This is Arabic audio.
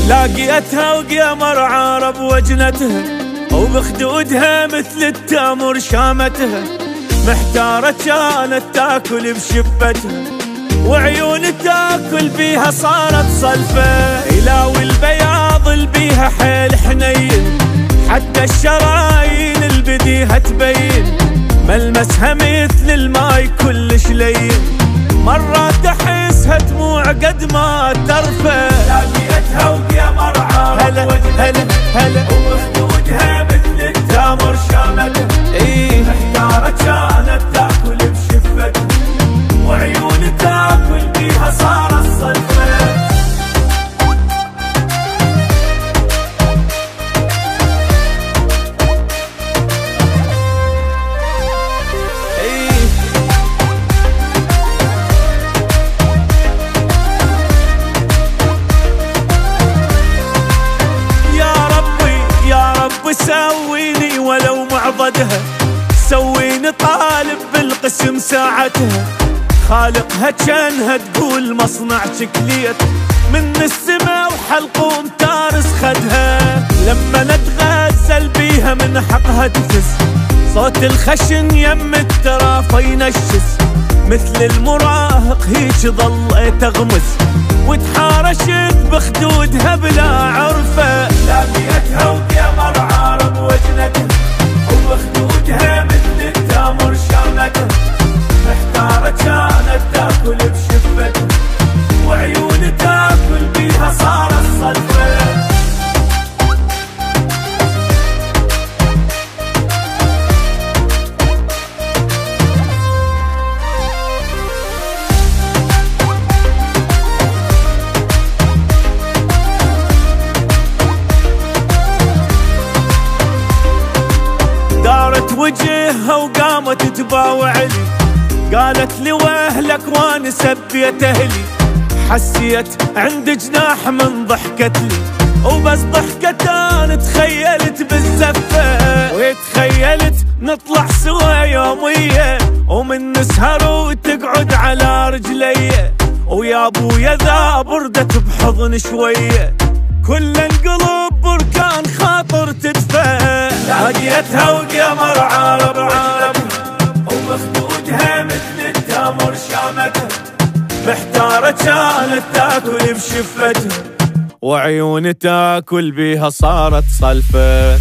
لاقيتها وقمر عارب وجنتها، وبخدودها مثل التمر شامتها. محتارة كانت تاكل بشفتها، وعيون تاكل بيها صارت صلفة. يلاوي البياض البيها حيل حنين، حتى الشرايين البديها تبين. ملمسها مثل الماي كلش لين، مرات احسها دموع قد ما ترفع. لاقيتها وقمر عارب وجنتها، وبخدودها مثل التمر شامتها. محتارة كانت تاكل بشفتها، وعيون تاكل بيها صارت صلفة. سويني ولو معضدها، سويني طالب بالقسم ساعتها. خالقها كانها تقول مصنع شكليت، من السما وحلقوم تارس خدها. لما نتغزل بيها من حقها تفز، صوت الخشن يم الترافة ينشز. مثل المراهق هيك ظليت اغمز، وتحارشت بخدودها بلا عرفة. لاقيتها وقمر عارب وجنتها، وبخدودها مثل التمر شامتها. محتارة كانت تاكل بشفتها، وعيون تاكل بيها صارت صلفة. دارت وجهها وقامت تباوع لي، قالت لي واهلك وانا سبيت اهلي. حسيت عند جناح من ضحكت لي، وبس ضحكت انا تخيلت بالزفة. وتخيلت نطلع سوا يومية، ومن نسهر وتقعد على رجلي. ويا ابويا ذا بردت بحضن شوية، كل انقلب بركان خاطر تدفى. لاقيتها وقمر عارب وبخدودها مثل التمر شامتها. محتارة كانت تاكل بشفتها، وعيون تاكل بيها صارت صلفة.